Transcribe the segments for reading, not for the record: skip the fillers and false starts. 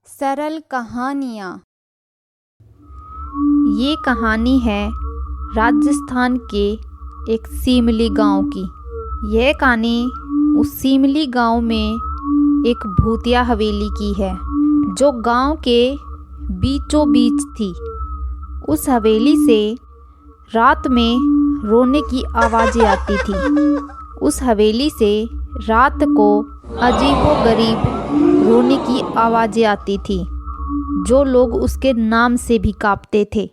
सरल कहानियाँ। ये कहानी है राजस्थान के एक सीमली गांव की। यह कहानी उस सीमली गांव में एक भूतिया हवेली की है जो गांव के बीचों बीच थी। उस हवेली से रात में रोने की आवाज़ें आती थी। उस हवेली से रात को अजीबोगरीब रोने की आवाज़ें आती थी जो लोग उसके नाम से भी कांपते थे।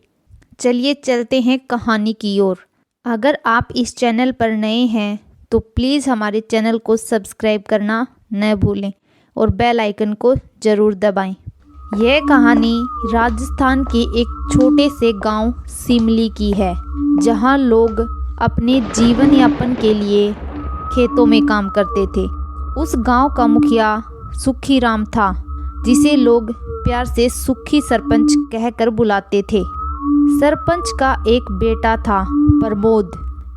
चलिए चलते हैं कहानी की ओर। अगर आप इस चैनल पर नए हैं तो प्लीज़ हमारे चैनल को सब्सक्राइब करना न भूलें और बेल आइकन को ज़रूर दबाएं। यह कहानी राजस्थान के एक छोटे से गांव सीमली की है जहां लोग अपने जीवन यापन के लिए खेतों में काम करते थे। उस गांव का मुखिया सुखी राम था जिसे लोग प्यार से सुखी सरपंच कहकर बुलाते थे। सरपंच का एक बेटा था प्रमोद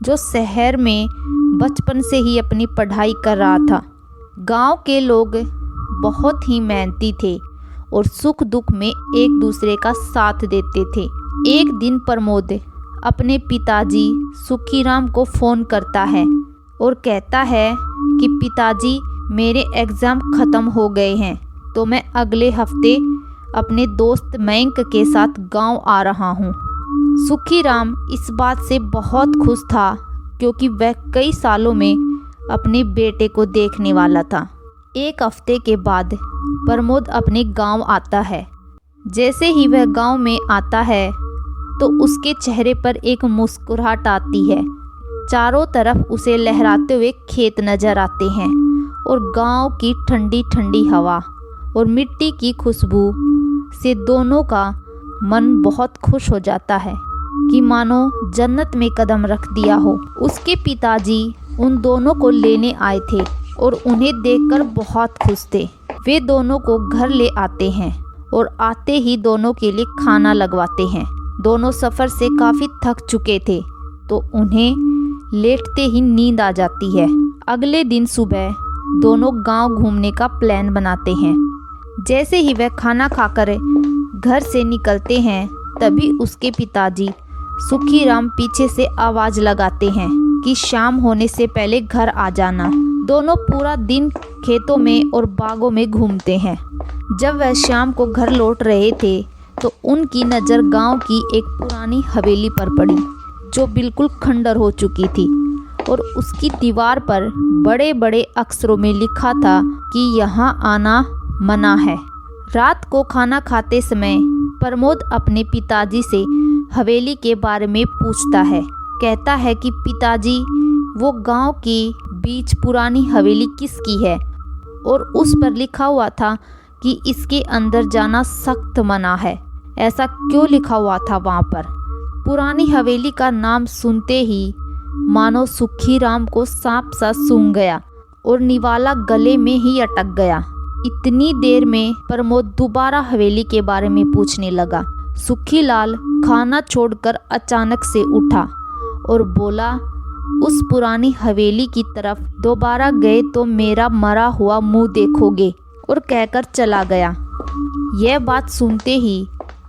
जो शहर में बचपन से ही अपनी पढ़ाई कर रहा था। गांव के लोग बहुत ही मेहनती थे और सुख दुख में एक दूसरे का साथ देते थे। एक दिन प्रमोद अपने पिताजी सुखीराम को फ़ोन करता है और कहता है कि पिताजी मेरे एग्ज़ाम ख़त्म हो गए हैं तो मैं अगले हफ्ते अपने दोस्त मयंक के साथ गांव आ रहा हूं। सुखीराम इस बात से बहुत खुश था क्योंकि वह कई सालों में अपने बेटे को देखने वाला था। एक हफ्ते के बाद प्रमोद अपने गांव आता है। जैसे ही वह गांव में आता है तो उसके चेहरे पर एक मुस्कुराहट आती है। चारों तरफ उसे लहराते हुए खेत नजर आते हैं और गांव की ठंडी ठंडी हवा और मिट्टी की खुशबू से दोनों का मन बहुत खुश हो जाता है कि मानो जन्नत में कदम रख दिया हो। उसके पिताजी उन दोनों को लेने आए थे और उन्हें देखकर बहुत खुश थे। वे दोनों को घर ले आते हैं और आते ही दोनों के लिए खाना लगवाते हैं। दोनों सफ़र से काफ़ी थक चुके थे तो उन्हें लेटते ही नींद आ जाती है। अगले दिन सुबह दोनों गांव घूमने का प्लान बनाते हैं। जैसे ही वह खाना खाकर घर से निकलते हैं तभी उसके पिताजी सुखीराम पीछे से आवाज़ लगाते हैं कि शाम होने से पहले घर आ जाना। दोनों पूरा दिन खेतों में और बागों में घूमते हैं। जब वह शाम को घर लौट रहे थे तो उनकी नज़र गांव की एक पुरानी हवेली पर पड़ी जो बिल्कुल खंडर हो चुकी थी और उसकी दीवार पर बड़े बड़े अक्षरों में लिखा था कि यहाँ आना मना है। रात को खाना खाते समय प्रमोद अपने पिताजी से हवेली के बारे में पूछता है। कहता है कि पिताजी वो गांव की बीच पुरानी हवेली किसकी है और उस पर लिखा हुआ था कि इसके अंदर जाना सख्त मना है। ऐसा क्यों लिखा हुआ था वहाँ पर? पुरानी हवेली का नाम सुनते ही मानो सुखीराम को सांप सा सूंघ गया और निवाला गले में ही अटक गया। इतनी देर में प्रमोद दोबारा हवेली के बारे में पूछने लगा। सुखीलाल खाना छोड़कर अचानक से उठा और बोला, उस पुरानी हवेली की तरफ दोबारा गए तो मेरा मरा हुआ मुंह देखोगे, और कहकर चला गया। यह बात सुनते ही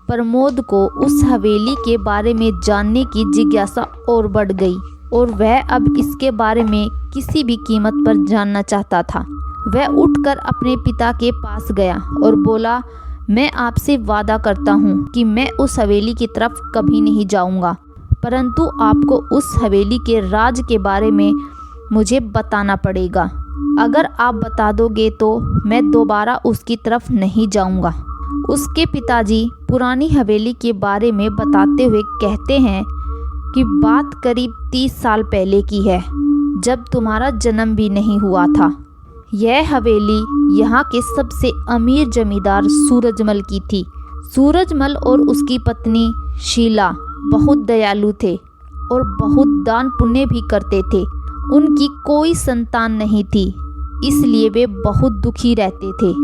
प्रमोद को उस हवेली के बारे में जानने की जिज्ञासा और बढ़ गई और वह अब इसके बारे में किसी भी कीमत पर जानना चाहता था। वह उठकर अपने पिता के पास गया और बोला, मैं आपसे वादा करता हूँ कि मैं उस हवेली की तरफ कभी नहीं जाऊँगा, परंतु आपको उस हवेली के राज के बारे में मुझे बताना पड़ेगा। अगर आप बता दोगे तो मैं दोबारा उसकी तरफ नहीं जाऊँगा। उसके पिताजी पुरानी हवेली के बारे में बताते हुए कहते हैं कि बात करीब 30 साल पहले की है जब तुम्हारा जन्म भी नहीं हुआ था। यह हवेली यहाँ के सबसे अमीर जमींदार सूरजमल की थी। सूरजमल और उसकी पत्नी शीला बहुत दयालु थे और बहुत दान पुण्य भी करते थे। उनकी कोई संतान नहीं थी इसलिए वे बहुत दुखी रहते थे।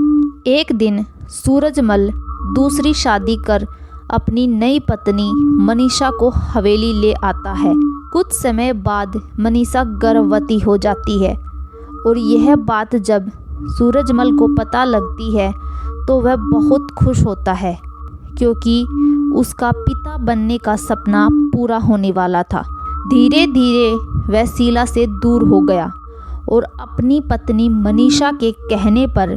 एक दिन सूरजमल दूसरी शादी कर अपनी नई पत्नी मनीषा को हवेली ले आता है। कुछ समय बाद मनीषा गर्भवती हो जाती है और यह बात जब सूरजमल को पता लगती है तो वह बहुत खुश होता है क्योंकि उसका पिता बनने का सपना पूरा होने वाला था। धीरे धीरे वह शीला से दूर हो गया और अपनी पत्नी मनीषा के कहने पर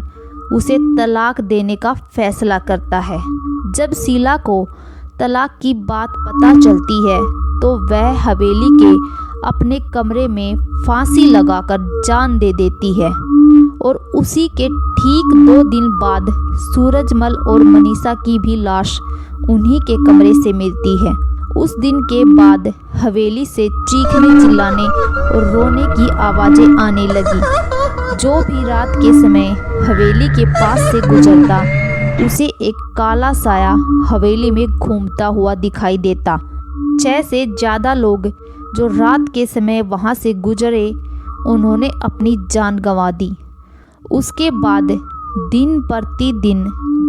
उसे तलाक देने का फैसला करता है। जब शीला को तलाक की बात पता चलती है तो वह हवेली के अपने कमरे में फांसी लगाकर जान दे देती है और उसी के ठीक 2 दिन बाद सूरजमल और मनीषा की भी लाश उन्हीं के कमरे से मिलती है। उस दिन के बाद हवेली से चीखने चिल्लाने और रोने की आवाज़ें आने लगी। जो भी रात के समय हवेली के पास से गुजरता उसे एक काला साया हवेली में घूमता हुआ दिखाई देता। 6 से ज़्यादा लोग जो रात के समय वहां से गुजरे उन्होंने अपनी जान गंवा दी। उसके बाद दिन प्रतिदिन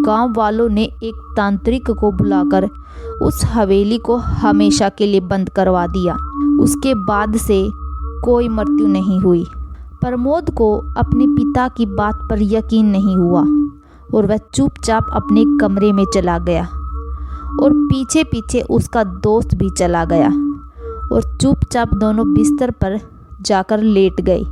गांव वालों ने एक तांत्रिक को बुलाकर उस हवेली को हमेशा के लिए बंद करवा दिया। उसके बाद से कोई मृत्यु नहीं हुई। प्रमोद को अपने पिता की बात पर यकीन नहीं हुआ और वह चुपचाप अपने कमरे में चला गया और पीछे पीछे उसका दोस्त भी चला गया और चुपचाप दोनों बिस्तर पर जाकर लेट गए।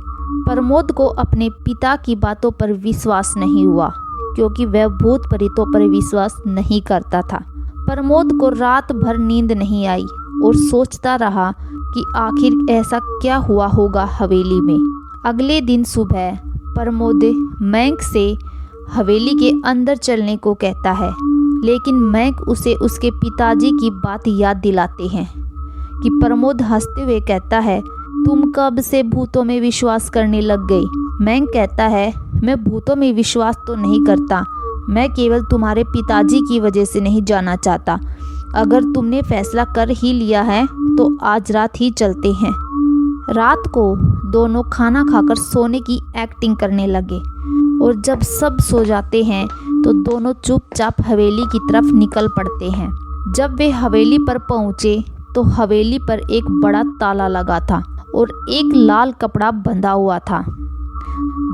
प्रमोद को अपने पिता की बातों पर विश्वास नहीं हुआ क्योंकि वह भूत प्रेतों पर विश्वास नहीं करता था। प्रमोद को रात भर नींद नहीं आई और सोचता रहा कि आखिर ऐसा क्या हुआ होगा हवेली में। अगले दिन सुबह प्रमोद मैंक से हवेली के अंदर चलने को कहता है, लेकिन मैंक उसे उसके पिताजी की बात याद दिलाते हैं कि प्रमोद हंसते हुए कहता है, तुम कब से भूतों में विश्वास करने लग गई? मैंक कहता है, मैं भूतों में विश्वास तो नहीं करता, मैं केवल तुम्हारे पिताजी की वजह से नहीं जाना चाहता। अगर तुमने फैसला कर ही लिया है तो आज रात ही चलते हैं। रात को दोनों खाना खाकर सोने की एक्टिंग करने लगे और जब सब सो जाते हैं तो दोनों चुपचाप हवेली की तरफ निकल पड़ते हैं। जब वे हवेली पर पहुंचे तो हवेली पर एक बड़ा ताला लगा था और एक लाल कपड़ा बंधा हुआ था।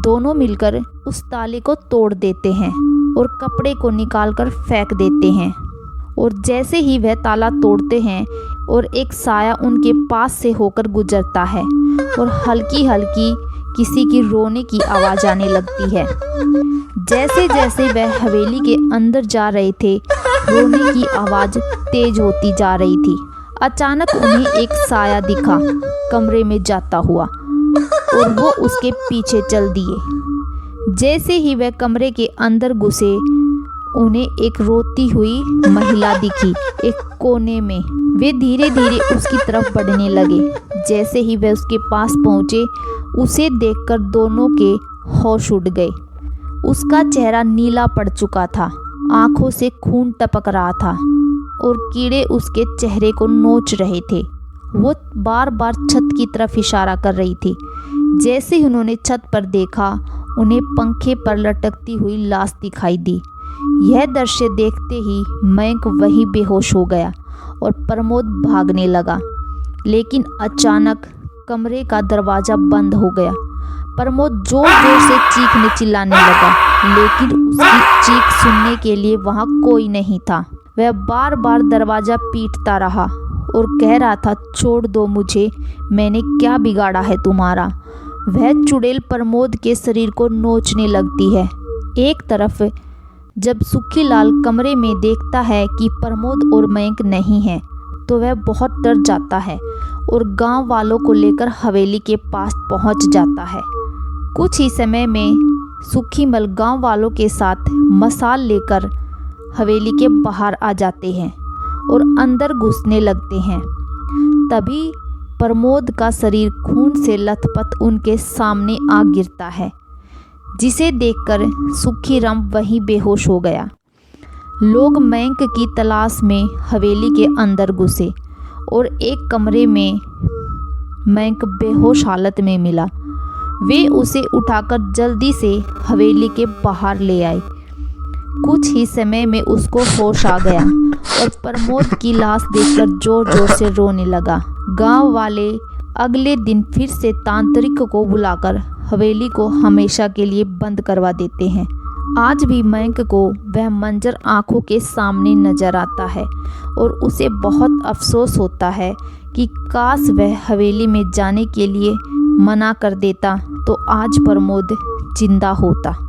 दोनों मिलकर उस ताले को तोड़ देते हैं और कपड़े को निकालकर फेंक देते हैं और जैसे ही वह ताला तोड़ते हैं और एक साया उनके पास से होकर गुजरता है और हल्की हल्की किसी की रोने की आवाज़ आने लगती है। जैसे जैसे वह हवेली के अंदर जा रहे थे रोने की आवाज़ तेज होती जा रही थी। अचानक उन्हें एक साया दिखा कमरे में जाता हुआ और वो उसके पीछे चल दिए। जैसे ही वह कमरे के अंदर घुसे उन्हें एक रोती हुई महिला दिखी एक कोने में। वे धीरे धीरे उसकी तरफ बढ़ने लगे। जैसे ही वे उसके पास पहुंचे उसे देखकर दोनों के होश उड़ गए। उसका चेहरा नीला पड़ चुका था, आंखों से खून टपक रहा था और कीड़े उसके चेहरे को नोच रहे थे। वो बार बार छत की तरफ इशारा कर रही थी। जैसे ही उन्होंने छत पर देखा उन्हें पंखे पर लटकती हुई लाश दिखाई दी। यह दृश्य देखते ही मयंक वही बेहोश हो गया और प्रमोद भागने लगा, लेकिन अचानक कमरे का दरवाज़ा बंद हो गया। प्रमोद जोर जोर से चीखने चिल्लाने लगा, लेकिन उसकी चीख सुनने के लिए वहाँ कोई नहीं था। वह बार बार दरवाज़ा पीटता रहा और कह रहा था, छोड़ दो मुझे, मैंने क्या बिगाड़ा है तुम्हारा। वह चुड़ैल प्रमोद के शरीर को नोचने लगती है। एक तरफ जब सुखीलाल कमरे में देखता है कि प्रमोद और मयंक नहीं है तो वह बहुत डर जाता है और गांव वालों को लेकर हवेली के पास पहुंच जाता है। कुछ ही समय में सुखीमल गांव वालों के साथ मसाल लेकर हवेली के बाहर आ जाते हैं और अंदर घुसने लगते हैं। तभी प्रमोद का शरीर खून से लथपथ उनके सामने आ गिरता है, जिसे देखकर सुखीराम वहीं बेहोश हो गया। लोग मयंक की तलाश में हवेली के अंदर घुसे और एक कमरे में मयंक बेहोश हालत में मिला। वे उसे उठाकर जल्दी से हवेली के बाहर ले आए। कुछ ही समय में उसको होश आ गया और प्रमोद की लाश देखकर जोर जोर से रोने लगा। गांव वाले अगले दिन फिर से तांत्रिक को बुलाकर हवेली को हमेशा के लिए बंद करवा देते हैं आज भी मयंक को वह मंजर आंखों के सामने नजर आता है और उसे बहुत अफसोस होता है कि काश वह हवेली में जाने के लिए मना कर देता तो आज प्रमोद जिंदा होता।